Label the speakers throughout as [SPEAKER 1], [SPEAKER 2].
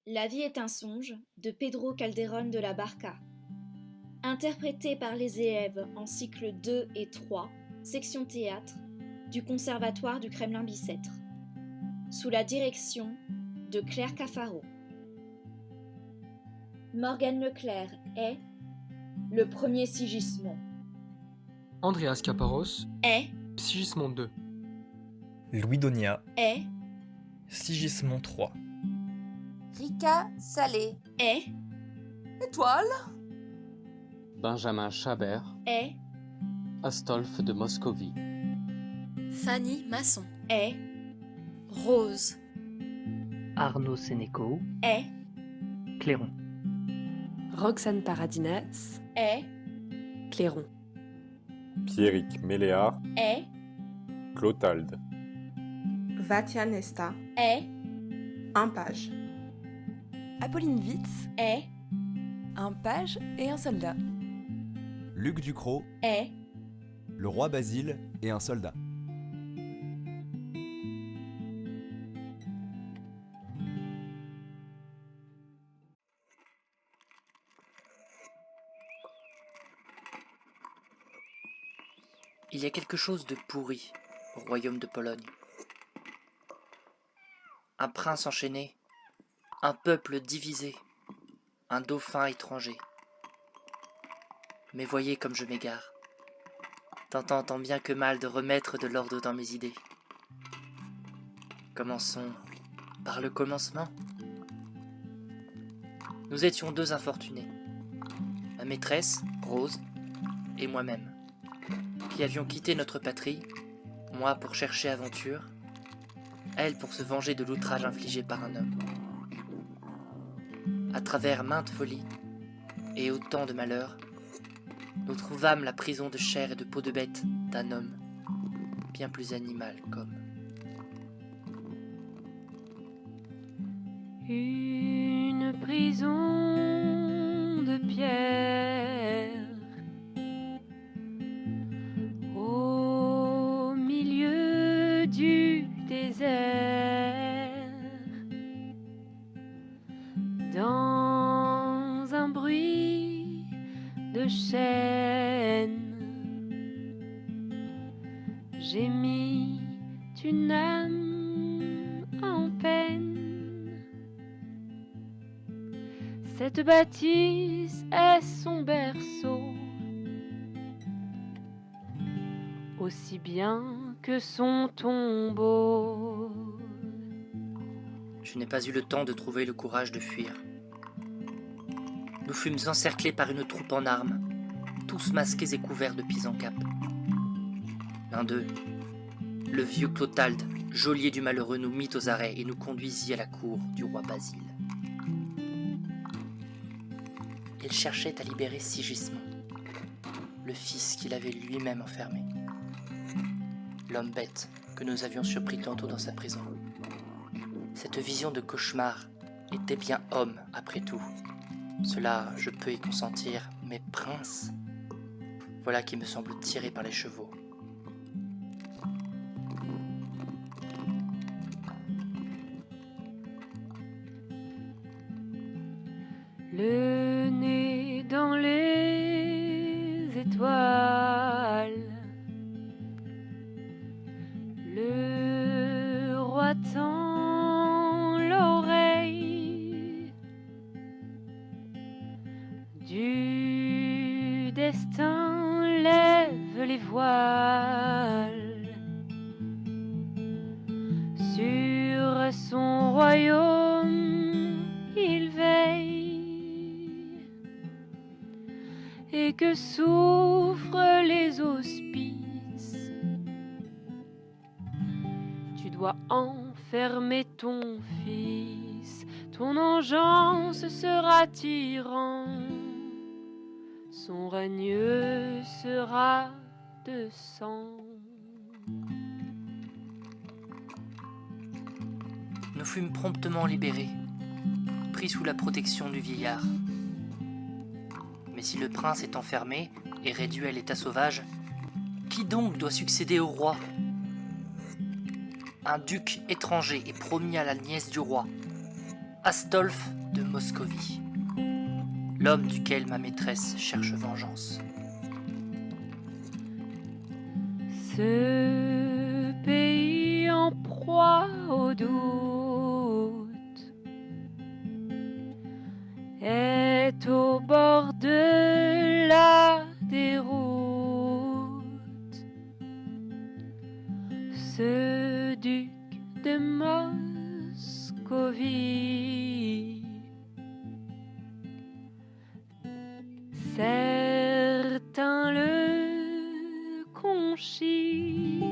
[SPEAKER 1] La vie est un songe de Pedro Calderón de la Barca. Interprété par les élèves en cycle 2 et 3, section théâtre, du Conservatoire du Kremlin-Bicêtre. Sous la direction de Claire Cafaro. Morgane Leclerc est le premier Sigismond.
[SPEAKER 2] Andreas Kaparos
[SPEAKER 1] Est
[SPEAKER 2] Sigismond II.
[SPEAKER 3] Louis Donia,
[SPEAKER 1] est
[SPEAKER 3] Sigismond III.
[SPEAKER 4] Rika Salé.
[SPEAKER 1] est
[SPEAKER 4] Étoile.
[SPEAKER 5] Benjamin Chabert,
[SPEAKER 1] est
[SPEAKER 5] Astolphe de Moscovie.
[SPEAKER 6] Fanny Masson.
[SPEAKER 1] est
[SPEAKER 6] Rose.
[SPEAKER 7] Arnaud Sénéco,
[SPEAKER 1] est
[SPEAKER 7] Clairon.
[SPEAKER 8] Roxane Paradinas,
[SPEAKER 1] est
[SPEAKER 8] Clairon.
[SPEAKER 9] Pierrick Méléard,
[SPEAKER 1] est
[SPEAKER 9] Clotalde.
[SPEAKER 10] Vatia Nesta,
[SPEAKER 1] est
[SPEAKER 10] un page.
[SPEAKER 6] Apolline Witz.
[SPEAKER 1] est
[SPEAKER 6] Un page et un soldat.
[SPEAKER 11] Luc Ducrot,
[SPEAKER 1] est
[SPEAKER 11] le roi Basile et un soldat.
[SPEAKER 12] Il y a quelque chose de pourri au royaume de Pologne. Un prince enchaîné, un peuple divisé, un dauphin étranger. Mais voyez comme je m'égare, tentant tant bien que mal de remettre de l'ordre dans mes idées. Commençons par le commencement. Nous étions deux infortunés, ma maîtresse, Rose, et moi-même, qui avions quitté notre patrie, moi pour chercher aventure, elle pour se venger de l'outrage infligé par un homme. À travers maintes folies et autant de malheurs, nous trouvâmes la prison de chair et de peau de bête d'un homme, bien plus animal qu'homme.
[SPEAKER 13] Une prison de pierre au milieu du désert, dans un bruit de chaîne, j'ai mis une âme en peine. Cette bâtisse est son berceau, aussi bien que son tombeau.
[SPEAKER 12] Je n'ai pas eu le temps de trouver le courage de fuir. Nous fûmes encerclés par une troupe en armes, tous masqués et couverts de pieds en cap. L'un d'eux, le vieux Clotalde, geôlier du malheureux, nous mit aux arrêts et nous conduisit à la cour du roi Basile. Il cherchait à libérer Sigismond, le fils qu'il avait lui-même enfermé. L'homme bête que nous avions surpris tantôt dans sa prison. Cette vision de cauchemar était bien homme après tout. Cela, je peux y consentir, mais prince, voilà qui me semble tiré par les chevaux.
[SPEAKER 13] Le nez dans les étoiles, le roi tend l'oreille, du destin lève les voiles, sur son royaume il veille. Et que souffrent les hospices. Tu dois enfermer ton fils, ton engeance sera tyran, son règne sera de sang.
[SPEAKER 12] Nous fûmes promptement libérés, pris sous la protection du vieillard. Mais si le prince est enfermé et réduit à l'état sauvage, qui donc doit succéder au roi? Un duc étranger est promis à la nièce du roi. Astolphe de Moscovie, l'homme duquel ma maîtresse cherche vengeance.
[SPEAKER 13] Ce pays en proie au doute est au bord de la déroute. Ce duc de Moscovie, certains le conchit,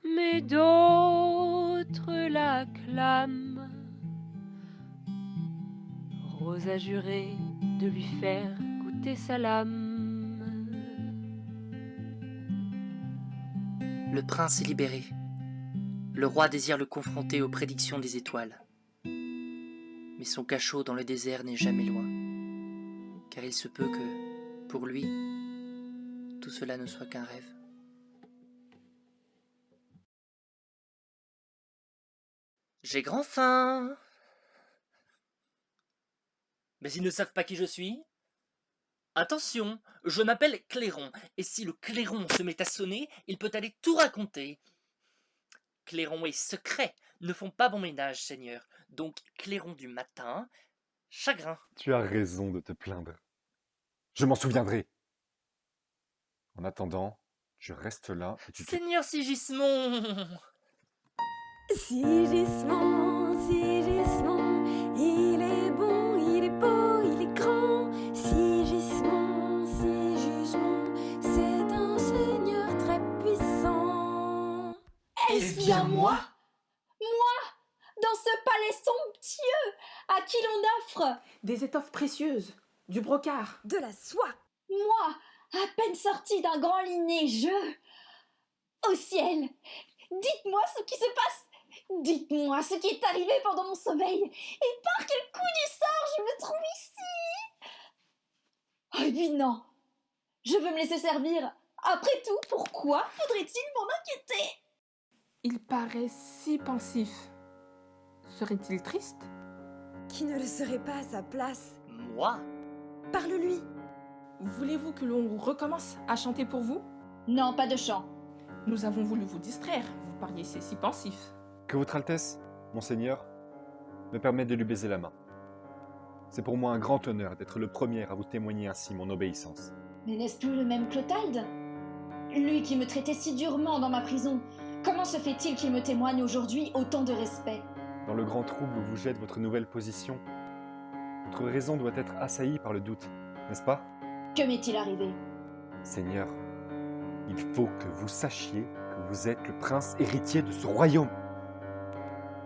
[SPEAKER 13] mais d'autres l'acclament. Rose a juré de lui faire goûter sa lame.
[SPEAKER 12] Le prince est libéré. Le roi désire le confronter aux prédictions des étoiles. Mais son cachot dans le désert n'est jamais loin, car il se peut que, pour lui, tout cela ne soit qu'un rêve. J'ai grand faim. Mais ils ne savent pas qui je suis. Attention, je m'appelle Clairon, et si le clairon se met à sonner, il peut aller tout raconter. Clairon et secret ne font pas bon ménage, Seigneur. Donc clairon du matin, chagrin.
[SPEAKER 9] Tu as raison de te plaindre. Je m'en souviendrai. En attendant, je reste là et tu te...
[SPEAKER 12] Seigneur Sigismond.
[SPEAKER 14] Sigismond, Sigismond, il est bon, il est beau, il est grand. Sigismond, Sigismond, c'est un seigneur très puissant.
[SPEAKER 1] Est-ce bien moi? Moi, dans ce palais somptueux, à qui l'on offre
[SPEAKER 10] Des étoffes précieuses, du brocart,
[SPEAKER 14] de la soie.
[SPEAKER 1] Moi, à peine sortie d'un grand lit neigeux. Au ciel, dites-moi ce qui se passe. Dites-moi ce qui est arrivé pendant mon sommeil. Et par quel coup du sort je me trouve ici? Oh, et puis non, je veux me laisser servir. Après tout, pourquoi faudrait-il m'en inquiéter?
[SPEAKER 10] il paraît si pensif. Serait-il triste?
[SPEAKER 14] Qui ne le serait pas à sa place?
[SPEAKER 12] Moi?
[SPEAKER 14] Parle-lui.
[SPEAKER 10] Voulez-vous que l'on recommence à chanter pour vous?
[SPEAKER 1] Non, pas de chant.
[SPEAKER 10] Nous avons voulu vous distraire, vous paraissez si pensif.
[SPEAKER 9] Que votre Altesse, monseigneur, me permette de lui baiser la main. C'est pour moi un grand honneur d'être le premier à vous témoigner ainsi mon obéissance.
[SPEAKER 1] Mais n'est-ce plus le même Clotalde? Lui qui me traitait si durement dans ma prison, comment se fait-il qu'il me témoigne aujourd'hui autant de respect?
[SPEAKER 9] Dans le grand trouble où vous jette votre nouvelle position, votre raison doit être assaillie par le doute, n'est-ce pas?
[SPEAKER 1] Que m'est-il arrivé?
[SPEAKER 9] Seigneur, il faut que vous sachiez que vous êtes le prince héritier de ce royaume.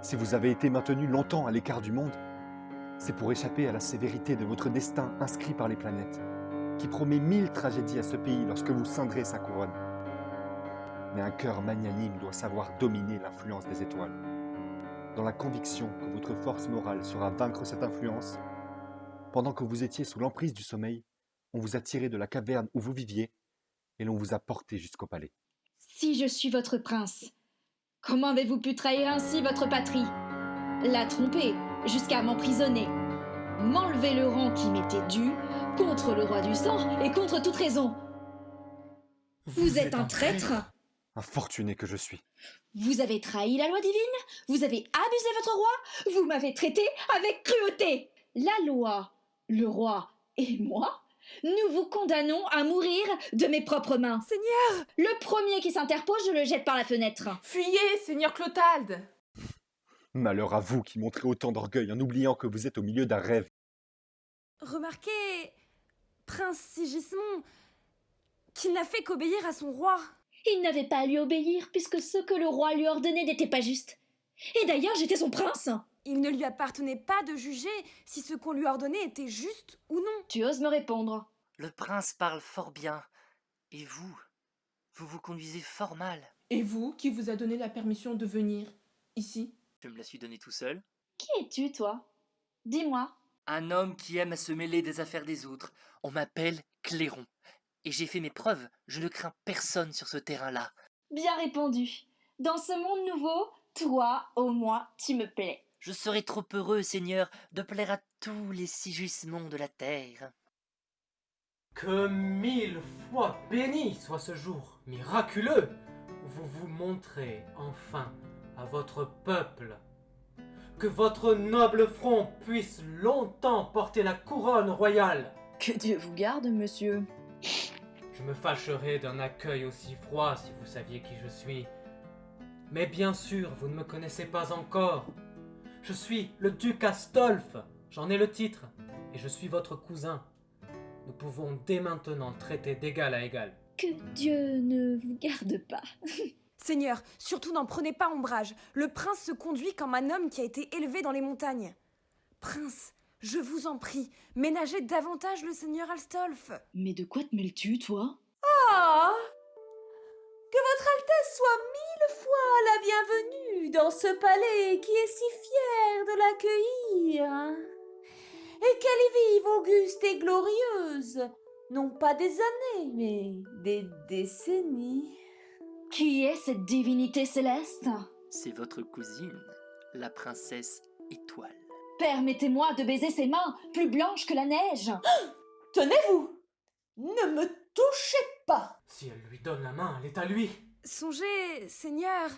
[SPEAKER 9] Si vous avez été maintenu longtemps à l'écart du monde, c'est pour échapper à la sévérité de votre destin inscrit par les planètes, qui promet 1000 tragédies à ce pays lorsque vous cindrez sa couronne. Mais un cœur magnanime doit savoir dominer l'influence des étoiles. Dans la conviction que votre force morale saura vaincre cette influence, pendant que vous étiez sous l'emprise du sommeil, on vous a tiré de la caverne où vous viviez et l'on vous a porté jusqu'au palais.
[SPEAKER 1] Si je suis votre prince, comment avez-vous pu trahir ainsi votre patrie? La tromper jusqu'à m'emprisonner, m'enlever le rang qui m'était dû contre le roi du sang et contre toute raison. Vous êtes un traître?
[SPEAKER 9] Infortuné que je suis.
[SPEAKER 1] Vous avez trahi la loi divine? Vous avez abusé votre roi? Vous m'avez traité avec cruauté? La loi, le roi et moi, nous vous condamnons à mourir de mes propres mains.
[SPEAKER 14] Seigneur!
[SPEAKER 1] Le premier qui s'interpose, je le jette par la fenêtre.
[SPEAKER 10] Fuyez, Seigneur Clotalde!
[SPEAKER 9] Malheur à vous qui montrez autant d'orgueil en oubliant que vous êtes au milieu d'un rêve.
[SPEAKER 14] Remarquez, prince Sigismond, qu'il n'a fait qu'obéir à son roi.
[SPEAKER 1] Il n'avait pas à lui obéir puisque ce que le roi lui ordonnait n'était pas juste. Et d'ailleurs, j'étais son prince.
[SPEAKER 14] Il ne lui appartenait pas de juger si ce qu'on lui ordonnait était juste ou non.
[SPEAKER 1] Tu oses me répondre?
[SPEAKER 12] Le prince parle fort bien. Et vous vous conduisez fort mal.
[SPEAKER 10] Et vous, qui vous a donné la permission de venir ici?
[SPEAKER 12] Je me la suis donnée tout seul.
[SPEAKER 1] Qui es-tu, toi? Dis-moi.
[SPEAKER 12] Un homme qui aime à se mêler des affaires des autres. On m'appelle Clairon. Et j'ai fait mes preuves. Je ne crains personne sur ce terrain-là.
[SPEAKER 1] Bien répondu. Dans ce monde nouveau, Toi, au moins, tu me plais.
[SPEAKER 12] Je serai trop heureux, Seigneur, de plaire à tous les sigissemons de la terre.
[SPEAKER 15] Que 1000 fois béni soit ce jour miraculeux où vous vous montrez enfin à votre peuple. Que votre noble front puisse longtemps porter la couronne royale.
[SPEAKER 1] Que Dieu vous garde, monsieur.
[SPEAKER 15] Je me fâcherais d'un accueil aussi froid si vous saviez qui je suis. Mais bien sûr, vous ne me connaissez pas encore. Je suis le duc Astolphe, j'en ai le titre, et je suis votre cousin. Nous pouvons dès maintenant traiter d'égal à égal.
[SPEAKER 1] Que Dieu ne vous garde pas.
[SPEAKER 14] Seigneur, surtout n'en prenez pas ombrage. Le prince se conduit comme un homme qui a été élevé dans les montagnes. Prince, je vous en prie, ménagez davantage le seigneur Astolphe.
[SPEAKER 1] Mais de quoi te mêles-tu, toi?
[SPEAKER 16] Ah! Que votre Altesse soit 1000 fois la bienvenue dans ce palais qui est si fier de l'accueillir. Et qu'elle y vive auguste et glorieuse, non pas des années, mais des décennies.
[SPEAKER 1] Qui est cette divinité céleste?
[SPEAKER 12] C'est votre cousine, la princesse Étoile.
[SPEAKER 1] Permettez-moi de baiser ses mains, plus blanches que la neige.
[SPEAKER 16] Tenez-vous! Ne me touchez pas!
[SPEAKER 15] Si elle lui donne la main, elle est à lui.
[SPEAKER 14] Songez, Seigneur,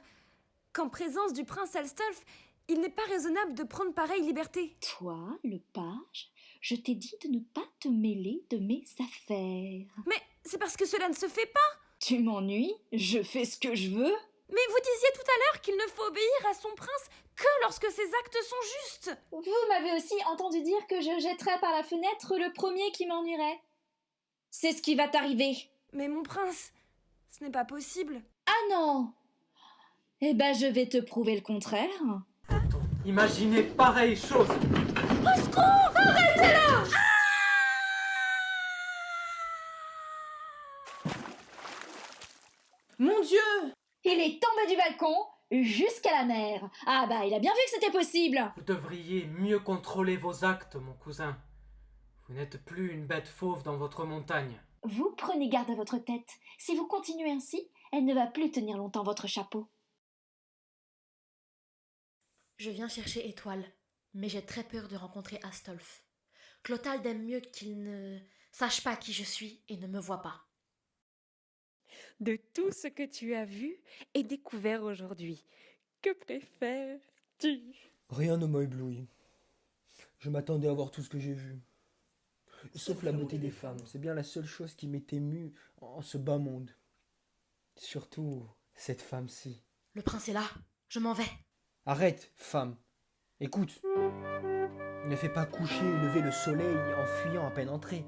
[SPEAKER 14] qu'en présence du prince Astolphe, il n'est pas raisonnable de prendre pareille liberté.
[SPEAKER 1] Toi, le page, je t'ai dit de ne pas te mêler de mes affaires.
[SPEAKER 14] Mais c'est parce que cela ne se fait pas.
[SPEAKER 1] Tu m'ennuies, je fais ce que je veux.
[SPEAKER 14] Mais vous disiez tout à l'heure qu'il ne faut obéir à son prince que lorsque ses actes sont justes.
[SPEAKER 1] Vous m'avez aussi entendu dire que je jetterais par la fenêtre le premier qui m'ennuierait. C'est ce qui va t'arriver.
[SPEAKER 14] Mais mon prince, ce n'est pas possible.
[SPEAKER 1] Ah non! Eh ben, je vais te prouver le contraire.
[SPEAKER 15] Imaginez pareille chose.
[SPEAKER 16] Au secours! Arrêtez-la!
[SPEAKER 10] Mon Dieu!
[SPEAKER 1] Il est tombé du balcon jusqu'à la mer. Ah bah, il a bien vu que c'était possible.
[SPEAKER 15] Vous devriez mieux contrôler vos actes, mon cousin. Vous n'êtes plus une bête fauve dans votre montagne.
[SPEAKER 1] Vous prenez garde à votre tête. Si vous continuez ainsi, elle ne va plus tenir longtemps votre chapeau.
[SPEAKER 6] Je viens chercher Étoile, mais j'ai très peur de rencontrer Astolphe. Clotalde aime mieux qu'il ne sache pas qui je suis et ne me voit pas.
[SPEAKER 8] De tout ce que tu as vu et découvert aujourd'hui, que préfères-tu?
[SPEAKER 17] Rien ne m'a ébloui. Je m'attendais à voir tout ce que j'ai vu. Sauf la beauté des femmes. C'est bien la seule chose qui m'est émue en ce bas monde. Surtout cette femme-ci.
[SPEAKER 6] Le prince est là, je m'en vais.
[SPEAKER 17] Arrête, femme. Écoute. Ne fais pas coucher et lever le soleil en fuyant à peine entré.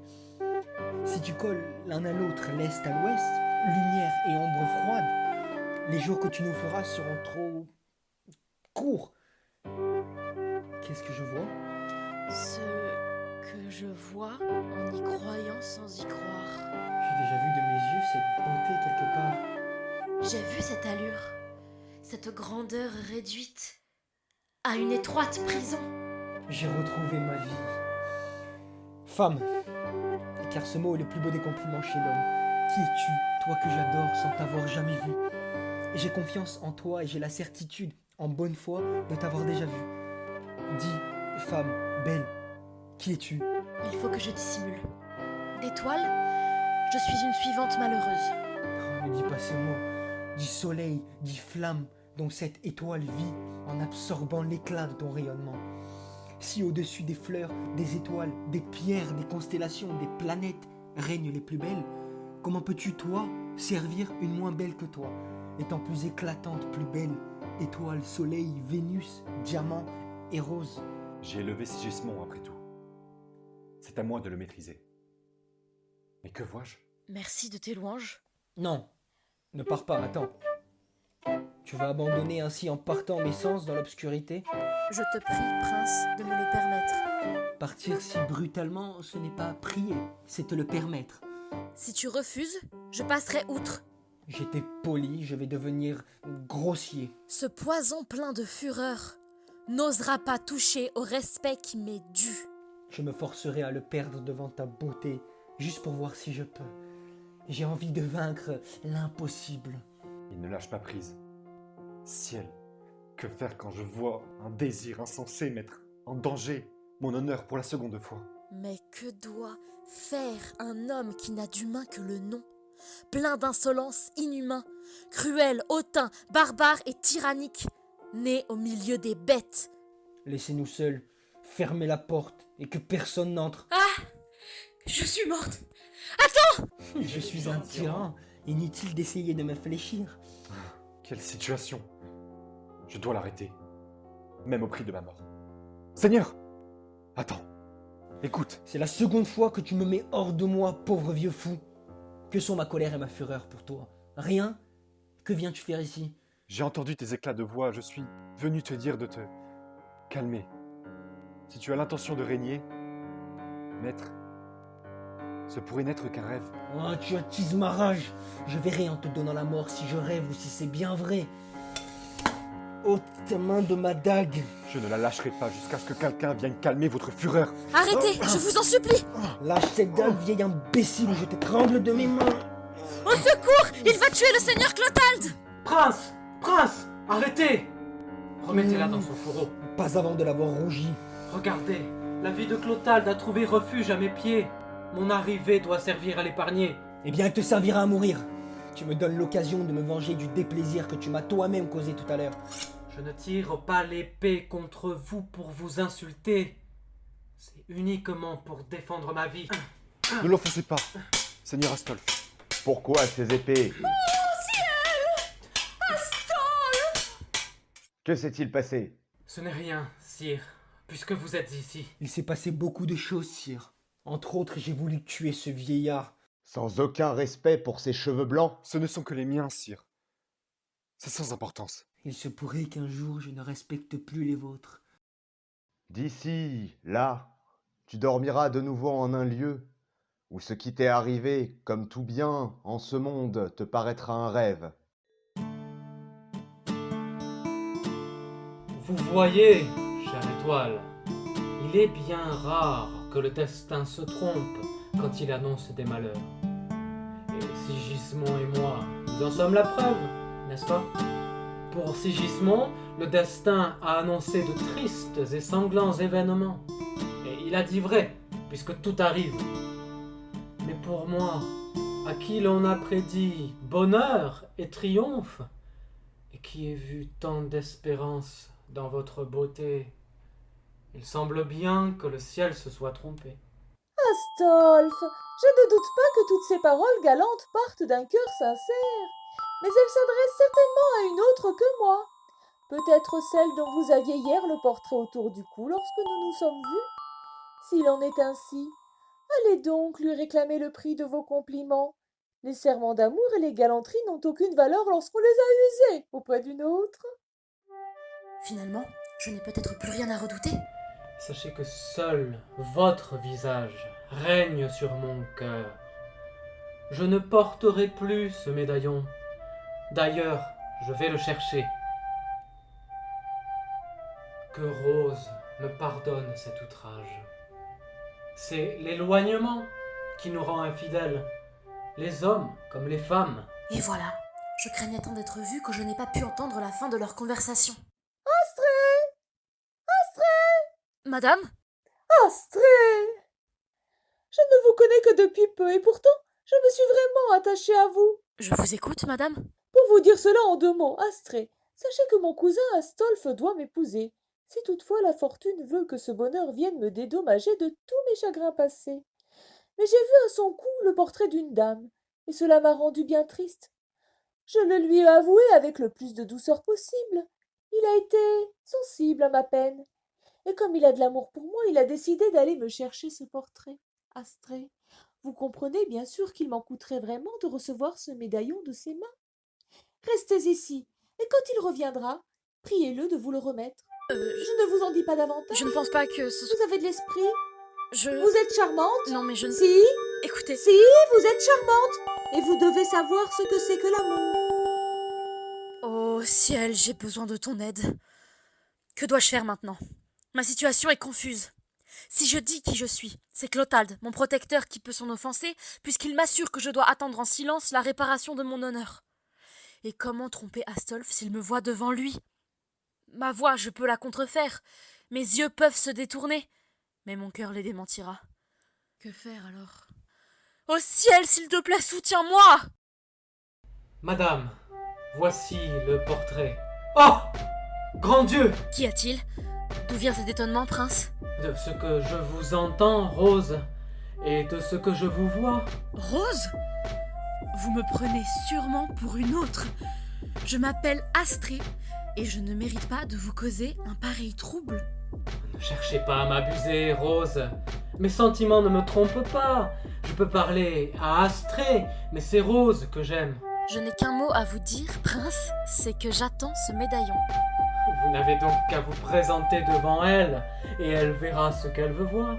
[SPEAKER 17] Si tu colles l'un à l'autre l'est à l'ouest, lumière et ombre froide, les jours que tu nous feras seront trop courts. Qu'est-ce que je vois?
[SPEAKER 6] Ce que je vois en y croyant sans y croire.
[SPEAKER 17] J'ai déjà vu de mes yeux cette beauté quelque part.
[SPEAKER 6] J'ai vu cette allure, cette grandeur réduite à une étroite prison.
[SPEAKER 17] J'ai retrouvé ma vie. Femme, car ce mot est le plus beau des compliments chez l'homme. Qui es-tu, toi que j'adore sans t'avoir jamais vu? J'ai confiance en toi et j'ai la certitude, en bonne foi, de t'avoir déjà vu. Dis, femme, belle, qui es-tu?
[SPEAKER 6] Il faut que je dissimule. D'étoile, je suis une suivante malheureuse.
[SPEAKER 17] Oh, ne dis pas ce mot. Dis soleil, dis flamme, dont cette étoile vit en absorbant l'éclat de ton rayonnement. Si au-dessus des fleurs, des étoiles, des pierres, des constellations, des planètes règnent les plus belles, comment peux-tu, toi, servir une moins belle que toi, étant plus éclatante, plus belle, étoile, soleil, Vénus, diamant et rose?
[SPEAKER 9] J'ai élevé Sigismond après tout. C'est à moi de le maîtriser. Mais que vois-je?
[SPEAKER 6] Merci de tes louanges.
[SPEAKER 17] Non, ne pars pas, attends. Tu vas abandonner ainsi en partant mes sens dans l'obscurité?
[SPEAKER 6] Je te prie, prince, de me le permettre.
[SPEAKER 17] Partir si brutalement, ce n'est pas prier, c'est te le permettre.
[SPEAKER 6] Si tu refuses, je passerai outre.
[SPEAKER 17] J'étais poli, je vais devenir grossier.
[SPEAKER 6] Ce poison plein de fureur n'osera pas toucher au respect qui m'est dû.
[SPEAKER 17] Je me forcerai à le perdre devant ta beauté, juste pour voir si je peux. J'ai envie de vaincre l'impossible.
[SPEAKER 9] Il ne lâche pas prise. Ciel, Que faire quand je vois un désir insensé mettre en danger mon honneur pour la seconde fois?
[SPEAKER 6] Mais que doit faire un homme qui n'a d'humain que le nom, plein d'insolence inhumain, cruel, hautain, barbare et tyrannique, né au milieu des bêtes?
[SPEAKER 17] Laissez-nous seuls, fermez la porte et que personne n'entre.
[SPEAKER 6] Ah! Je suis morte! Attends!
[SPEAKER 17] Je suis un tyran, inutile d'essayer de me fléchir.
[SPEAKER 9] Quelle situation! Je dois l'arrêter, même au prix de ma mort. Seigneur! Attends, écoute.
[SPEAKER 17] C'est la seconde fois que tu me mets hors de moi, pauvre vieux fou. Que sont ma colère et ma fureur pour toi? Rien? Que viens-tu faire ici?
[SPEAKER 9] J'ai entendu tes éclats de voix, je suis venu te dire de te calmer. Si tu as l'intention de régner, maître, ce pourrait n'être qu'un rêve.
[SPEAKER 17] Oh, tu attises ma rage. Je verrai en te donnant la mort si je rêve ou si c'est bien vrai. Ôte ta main de ma dague.
[SPEAKER 9] Je ne la lâcherai pas jusqu'à ce que quelqu'un vienne calmer votre fureur.
[SPEAKER 6] Arrêtez, je vous en supplie!
[SPEAKER 17] Lâche cette dague, vieil imbécile, ou je t'étrangle de mes mains.
[SPEAKER 6] Au secours! Il va tuer le seigneur Clotalde!
[SPEAKER 15] Prince! Prince! Arrêtez! Remettez-la dans son fourreau.
[SPEAKER 17] Pas avant de l'avoir rougi.
[SPEAKER 15] Regardez, la vie de Clotalde a trouvé refuge à mes pieds. Mon arrivée doit servir à l'épargner.
[SPEAKER 17] Eh bien, elle te servira à mourir. Tu me donnes l'occasion de me venger du déplaisir que tu m'as toi-même causé tout à l'heure.
[SPEAKER 15] Je ne tire pas l'épée contre vous pour vous insulter. C'est uniquement pour défendre ma vie.
[SPEAKER 9] Ne l'offensez pas, Seigneur Astolphe.
[SPEAKER 11] Pourquoi ces épées?
[SPEAKER 16] Oh ciel! Astolphe!
[SPEAKER 11] Que s'est-il passé?
[SPEAKER 15] Ce n'est rien, sire, puisque vous êtes ici.
[SPEAKER 17] Il s'est passé beaucoup de choses, sire. Entre autres, j'ai voulu tuer ce vieillard.
[SPEAKER 11] Sans aucun respect pour ses cheveux blancs?
[SPEAKER 9] Ce ne sont que les miens, sire. C'est sans importance.
[SPEAKER 17] Il se pourrait qu'un jour je ne respecte plus les vôtres.
[SPEAKER 11] D'ici, là, tu dormiras de nouveau en un lieu où ce qui t'est arrivé, comme tout bien en ce monde, te paraîtra un rêve.
[SPEAKER 15] Vous voyez, chère étoile, il est bien rare que le destin se trompe quand il annonce des malheurs. Et Sigismond et moi, nous en sommes la preuve, n'est-ce pas? Pour Sigismond, le destin a annoncé de tristes et sanglants événements. Et il a dit vrai, puisque tout arrive. Mais pour moi, à qui l'on a prédit bonheur et triomphe, et qui ai vu tant d'espérance dans votre beauté, il semble bien que le ciel se soit trompé.
[SPEAKER 16] Astolphe, je ne doute pas que toutes ces paroles galantes partent d'un cœur sincère, mais elles s'adressent certainement à une autre que moi. Peut-être celle dont vous aviez hier le portrait autour du cou lorsque nous nous sommes vus. S'il en est ainsi, allez donc lui réclamer le prix de vos compliments. Les serments d'amour et les galanteries n'ont aucune valeur lorsqu'on les a usés auprès d'une autre.
[SPEAKER 6] Finalement, je n'ai peut-être plus rien à redouter.
[SPEAKER 15] Sachez que seul votre visage règne sur mon cœur. Je ne porterai plus ce médaillon. D'ailleurs, je vais le chercher. Que Rose me pardonne cet outrage. C'est l'éloignement qui nous rend infidèles, les hommes comme les femmes.
[SPEAKER 6] Et voilà, je craignais tant d'être vue que je n'ai pas pu entendre la fin de leur conversation.
[SPEAKER 16] Astrée! Astrée!
[SPEAKER 6] Madame?
[SPEAKER 16] Astrée! Je ne vous connais que depuis peu et pourtant, je me suis vraiment attachée à vous.
[SPEAKER 6] Je vous écoute, madame.
[SPEAKER 16] Pour vous dire cela en 2 mots, Astrée, sachez que mon cousin Astolphe doit m'épouser, si toutefois la fortune veut que ce bonheur vienne me dédommager de tous mes chagrins passés. Mais j'ai vu à son cou le portrait d'une dame, et cela m'a rendu bien triste. Je le lui ai avoué avec le plus de douceur possible. Il a été sensible à ma peine, et comme il a de l'amour pour moi, il a décidé d'aller me chercher ce portrait. Astrée, vous comprenez bien sûr qu'il m'en coûterait vraiment de recevoir ce médaillon de ses mains. Restez ici, et quand il reviendra, priez-le de vous le remettre. Je ne vous en dis pas davantage.
[SPEAKER 6] Je ne pense pas que ce soit...
[SPEAKER 16] Vous avez de l'esprit.
[SPEAKER 6] Je...
[SPEAKER 16] Vous êtes charmante.
[SPEAKER 6] Non, mais je ne...
[SPEAKER 16] Si.
[SPEAKER 6] Écoutez.
[SPEAKER 16] Si, vous êtes charmante. Et vous devez savoir ce que c'est que l'amour.
[SPEAKER 6] Oh, ciel, j'ai besoin de ton aide. Que dois-je faire maintenant? Ma situation est confuse. Si je dis qui je suis, c'est Clotalde, mon protecteur, qui peut s'en offenser, puisqu'il m'assure que je dois attendre en silence la réparation de mon honneur. Et comment tromper Astolphe s'il me voit devant lui? Ma voix, je peux la contrefaire. Mes yeux peuvent se détourner. Mais mon cœur les démentira. Que faire alors? Au ciel, s'il te plaît, soutiens-moi!
[SPEAKER 15] Madame, voici le portrait. Oh! Grand Dieu!
[SPEAKER 6] Qu'y a-t-il? D'où vient cet étonnement, prince?
[SPEAKER 15] De ce que je vous entends, Rose, et de ce que je vous vois.
[SPEAKER 6] Rose? Vous me prenez sûrement pour une autre. Je m'appelle Astrée, et je ne mérite pas de vous causer un pareil trouble.
[SPEAKER 15] Ne cherchez pas à m'abuser, Rose. Mes sentiments ne me trompent pas. Je peux parler à Astrée, mais c'est Rose que j'aime.
[SPEAKER 6] Je n'ai qu'un mot à vous dire, prince, c'est que j'attends ce médaillon.
[SPEAKER 15] Vous n'avez donc qu'à vous présenter devant elle, et elle verra ce qu'elle veut voir.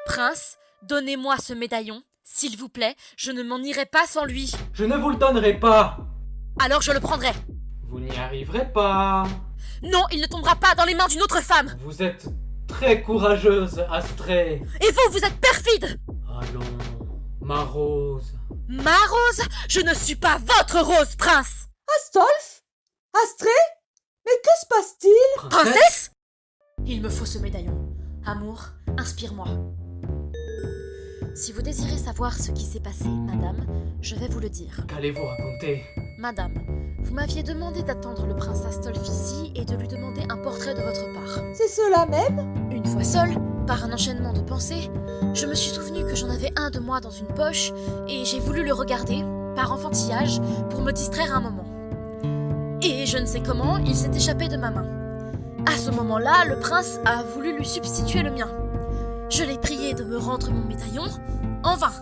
[SPEAKER 6] Prince, donnez-moi ce médaillon, s'il vous plaît, je ne m'en irai pas sans lui.
[SPEAKER 15] Je ne vous le donnerai pas. Alors
[SPEAKER 6] je le prendrai.
[SPEAKER 15] Vous n'y arriverez pas.
[SPEAKER 6] Non, il ne tombera pas dans les mains d'une autre femme.
[SPEAKER 15] Vous êtes très courageuse, Astrée.
[SPEAKER 6] Et vous, vous êtes perfide.
[SPEAKER 15] Allons, ma Rose.
[SPEAKER 6] Ma Rose? Je ne suis pas votre Rose, prince.
[SPEAKER 16] Astolphe? Astrée? Mais que se passe-t-il?
[SPEAKER 6] Princesse? Il me faut ce médaillon. Amour, inspire-moi. Si vous désirez savoir ce qui s'est passé, madame, je vais vous le dire.
[SPEAKER 15] Qu'allez-vous raconter?
[SPEAKER 6] Madame, vous m'aviez demandé d'attendre le prince Astolphe ici et de lui demander un portrait de votre part.
[SPEAKER 16] C'est cela même?
[SPEAKER 6] Une fois seule, par un enchaînement de pensées, je me suis souvenu que j'en avais un de moi dans une poche et j'ai voulu le regarder, par enfantillage, pour me distraire un moment. Et je ne sais comment, il s'est échappé de ma main. À ce moment-là, le prince a voulu lui substituer le mien. Je l'ai prié de me rendre mon médaillon, en vain.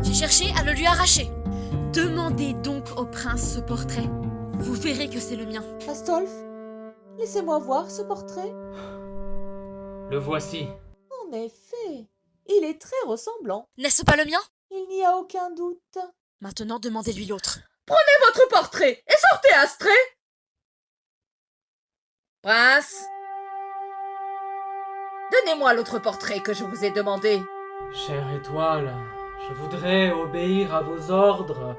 [SPEAKER 6] J'ai cherché à le lui arracher. Demandez donc au prince ce portrait. Vous verrez que c'est le mien.
[SPEAKER 16] Astolphe, laissez-moi voir ce portrait.
[SPEAKER 15] Le voici.
[SPEAKER 16] En effet, il est très ressemblant.
[SPEAKER 6] N'est-ce pas le mien?
[SPEAKER 16] Il n'y a aucun doute.
[SPEAKER 6] Maintenant, demandez-lui l'autre.
[SPEAKER 16] Prenez votre portrait et sortez, Astrée. Prince, donnez-moi l'autre portrait que je vous ai demandé.
[SPEAKER 15] Chère étoile, je voudrais obéir à vos ordres,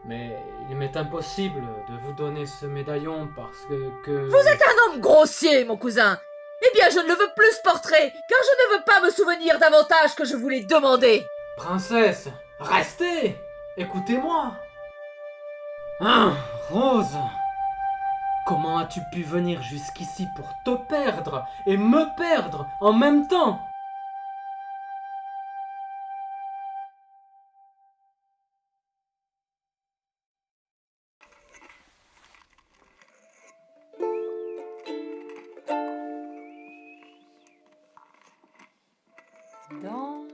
[SPEAKER 15] mais il m'est impossible de vous donner ce médaillon parce que...
[SPEAKER 16] Vous êtes un homme grossier, mon cousin. Eh bien, je ne le veux plus ce portrait, car je ne veux pas me souvenir davantage que je vous l'ai demandé.
[SPEAKER 15] Princesse, restez! Écoutez-moi! Hein, Rose? Comment as-tu pu venir jusqu'ici pour te perdre et me perdre en même temps?
[SPEAKER 13] Dans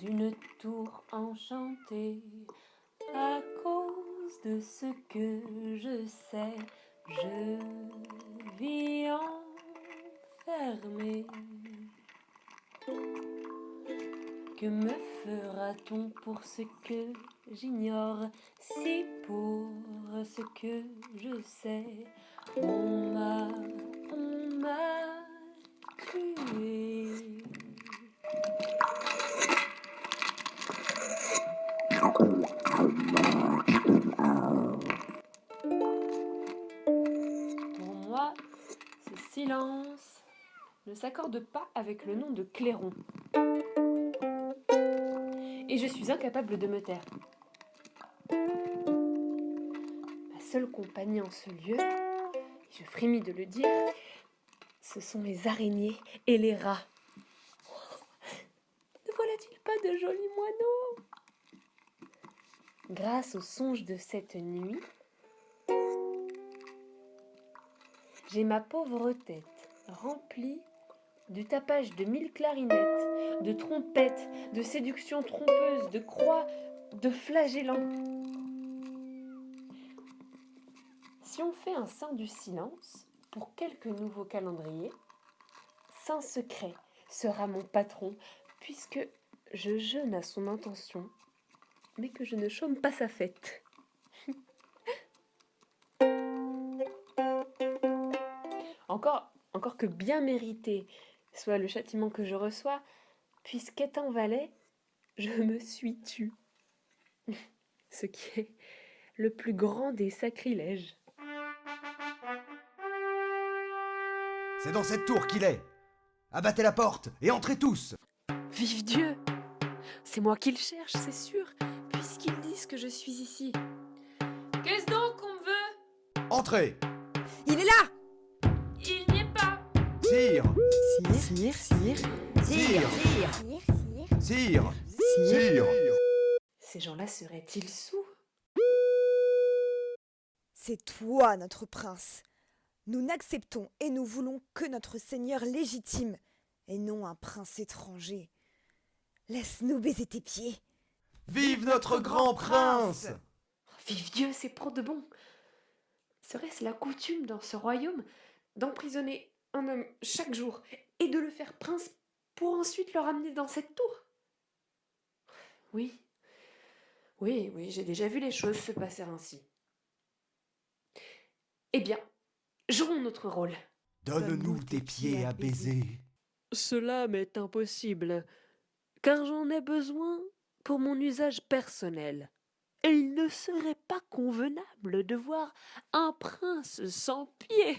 [SPEAKER 13] une tour enchantée, à cause de ce que je sais, je vis enfermée. Que me fera-t-on pour ce que j'ignore, si pour ce que je sais, on m'a tuée. Pour moi, ce silence ne s'accorde pas avec le nom de Clairon. Et je suis incapable de me taire. Ma seule compagnie en ce lieu, et je frémis de le dire, ce sont les araignées et les rats. Ne voilà-t-il pas de jolis moineaux? Grâce aux songes de cette nuit, j'ai ma pauvre tête remplie du tapage de 1000 clarinettes, de trompettes, de séductions trompeuses, de croix, de flagellants. Si on fait un saint du silence, pour quelques nouveaux calendriers, Saint Secret sera mon patron, puisque je jeûne à son intention, mais que je ne chôme pas sa fête. Encore que bien mérité soit le châtiment que je reçois, puisqu'étant valet, je me suis tue. Ce qui est le plus grand des sacrilèges.
[SPEAKER 18] C'est dans cette tour qu'il est. Abattez la porte et entrez tous.
[SPEAKER 13] Vive Dieu! C'est moi qui le cherche, c'est sûr, puisqu'ils disent que je suis ici. Qu'est-ce donc qu'on me veut?
[SPEAKER 18] Entrez.
[SPEAKER 14] Il est là!
[SPEAKER 13] Il n'y est pas!
[SPEAKER 18] Sire.
[SPEAKER 14] Sire.
[SPEAKER 18] Sire. Sire. Sire.
[SPEAKER 13] Ces gens-là seraient-ils sourds?
[SPEAKER 14] C'est toi, notre prince. Nous n'acceptons et nous voulons que notre seigneur légitime, et non un prince étranger. Laisse-nous baiser tes pieds.
[SPEAKER 18] Vive notre grand prince!
[SPEAKER 13] Vive Dieu, c'est pour de bon. Serait-ce la coutume dans ce royaume d'emprisonner un homme chaque jour et de le faire prince pour ensuite le ramener dans cette tour? Oui, j'ai déjà vu les choses se passer ainsi. Eh bien, jouons notre rôle.
[SPEAKER 18] Donne-nous tes pieds à baiser.
[SPEAKER 8] Cela m'est impossible, car j'en ai besoin pour mon usage personnel. Et il ne serait pas convenable de voir un prince sans pied.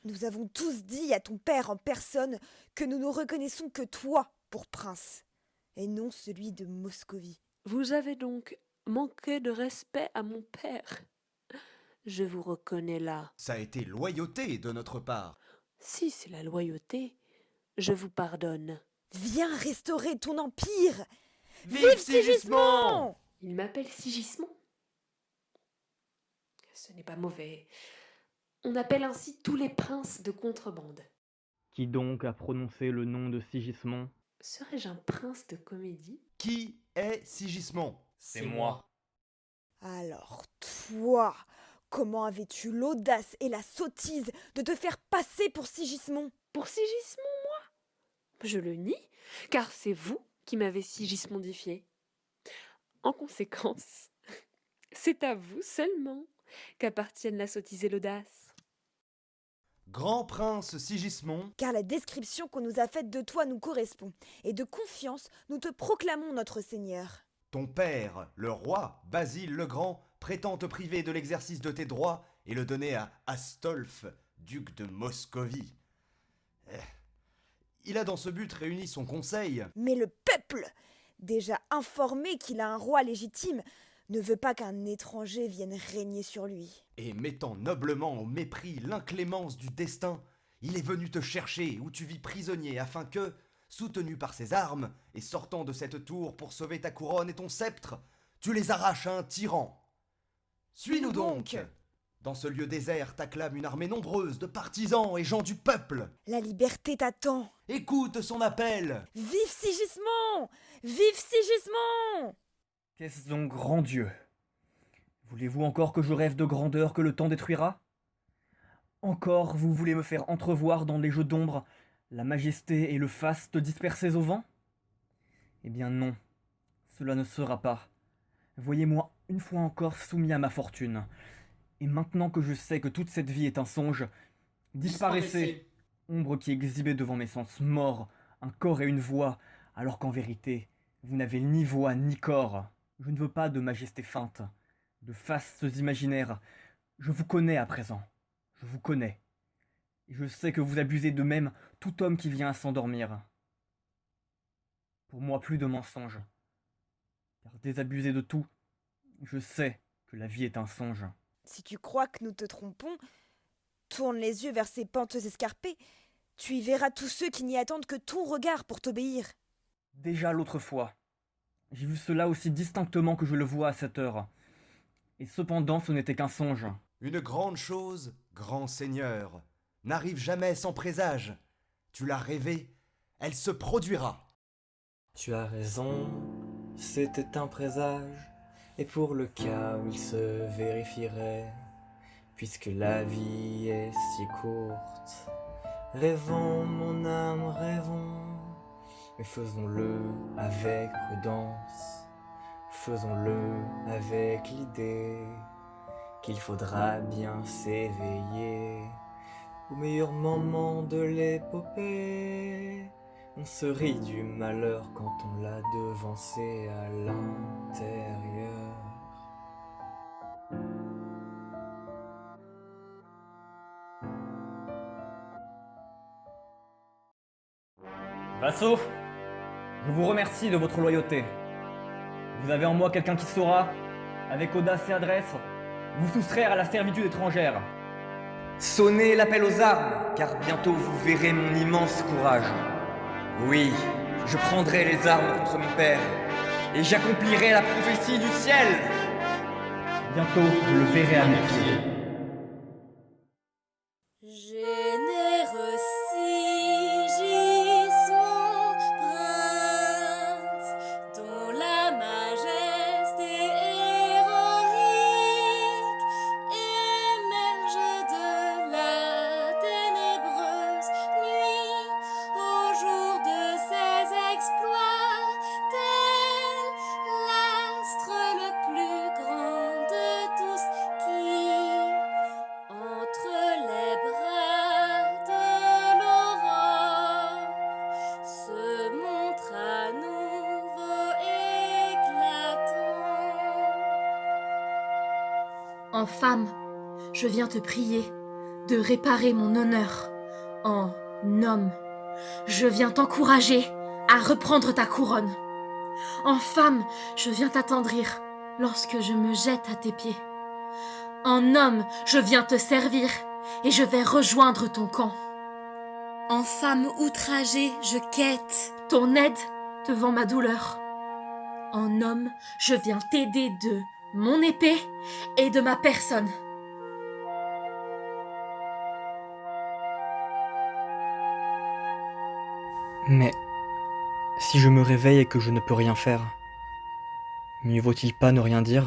[SPEAKER 14] Nous avons tous dit à ton père en personne que nous ne reconnaissons que toi pour prince, et non celui de Moscovie.
[SPEAKER 8] Vous avez donc manqué de respect à mon père. Je vous reconnais là.
[SPEAKER 18] Ça a été loyauté de notre part.
[SPEAKER 8] Si c'est la loyauté, je vous pardonne.
[SPEAKER 14] Viens restaurer ton empire.
[SPEAKER 18] Vive Sigismond!
[SPEAKER 13] Il m'appelle Sigismond. Ce n'est pas mauvais. On appelle ainsi tous les princes de contrebande.
[SPEAKER 3] Qui donc a prononcé le nom de Sigismond?
[SPEAKER 13] Serais-je un prince de comédie?
[SPEAKER 18] Qui est Sigismond?
[SPEAKER 3] C'est moi.
[SPEAKER 14] Alors toi, comment avais-tu l'audace et la sottise de te faire passer pour Sigismond?
[SPEAKER 13] Pour Sigismond, moi? Je le nie, car c'est vous qui m'avez sigismondifié. En conséquence, c'est à vous seulement qu'appartiennent la sottise et l'audace.
[SPEAKER 18] Grand prince Sigismond,
[SPEAKER 14] Car la description qu'on nous a faite de toi nous correspond, et de confiance, nous te proclamons notre Seigneur.
[SPEAKER 18] ton père, le roi, Basile le Grand, prétend te priver de l'exercice de tes droits et le donner à Astolphe, duc de Moscovie. Il a dans ce but réuni son conseil.
[SPEAKER 14] Mais le peuple, déjà informé qu'il a un roi légitime, ne veut pas qu'un étranger vienne régner sur lui.
[SPEAKER 18] Et mettant noblement au mépris l'inclémence du destin, il est venu te chercher où tu vis prisonnier afin que, soutenu par ses armes et sortant de cette tour pour sauver ta couronne et ton sceptre, tu les arraches à un tyran. Suis-nous donc. Dans ce lieu désert t'acclame une armée nombreuse de partisans et gens du peuple.
[SPEAKER 14] La liberté t'attend.
[SPEAKER 18] Écoute son appel.
[SPEAKER 14] Vive Sigismond! Vive Sigismond!
[SPEAKER 3] Qu'est-ce donc, grand Dieu? Voulez-vous encore que je rêve de grandeur que le temps détruira? Encore vous voulez me faire entrevoir dans les jeux d'ombre la majesté et le faste dispersés au vent? Eh bien non, cela ne sera pas. Voyez-moi une fois encore soumis à ma fortune. Et maintenant que je sais que toute cette vie est un songe, disparaissez, ombre qui exhibait devant mes sens morts un corps et une voix, alors qu'en vérité, vous n'avez ni voix ni corps. Je ne veux pas de majesté feinte, de fastes imaginaires. Je vous connais à présent, je vous connais. Et je sais que vous abusez de même tout homme qui vient à s'endormir. Pour moi, plus de mensonges. Car désabusé de tout, je sais que la vie est un songe.
[SPEAKER 14] Si tu crois que nous te trompons, tourne les yeux vers ces pentes escarpées. Tu y verras tous ceux qui n'y attendent que ton regard pour t'obéir.
[SPEAKER 3] Déjà l'autre fois, j'ai vu cela aussi distinctement que je le vois à cette heure. Et cependant, ce n'était qu'un songe.
[SPEAKER 18] Une grande chose, grand seigneur, n'arrive jamais sans présage. Tu l'as rêvé, elle se produira.
[SPEAKER 3] Tu as raison, c'était un présage, et pour le cas où il se vérifierait, puisque la vie est si courte, rêvons mon âme, rêvons, mais faisons-le avec prudence, faisons-le avec l'idée qu'il faudra bien s'éveiller au meilleur moment de l'épopée. On se rit du malheur quand on l'a devancé à l'intérieur. Vassaux, je vous remercie de votre loyauté. Vous avez en moi quelqu'un qui saura, avec audace et adresse, vous soustraire à la servitude étrangère.
[SPEAKER 19] Sonnez l'appel aux armes, car bientôt vous verrez mon immense courage. Oui, je prendrai les armes contre mon père, et j'accomplirai la prophétie du ciel.
[SPEAKER 3] Bientôt, je le verrai à mes pieds.
[SPEAKER 6] Généreux sigismond prince, dont la majesté héroïque émerge de la ténébreuse nuit au jour de ses exploits, tel l'astre le plus grand de tous qui, entre les bras de l'aurore, se montre à nouveau éclatant. En femme, je viens te prier de réparer mon honneur. En homme, je viens t'encourager à reprendre ta couronne. En femme, je viens t'attendrir lorsque je me jette à tes pieds. En homme, je viens te servir et je vais rejoindre ton camp. En femme outragée, je quête ton aide devant ma douleur. En homme, je viens t'aider de mon épée et de ma personne.
[SPEAKER 3] Mais si je me réveille et que je ne peux rien faire, mieux vaut-il pas ne rien dire ?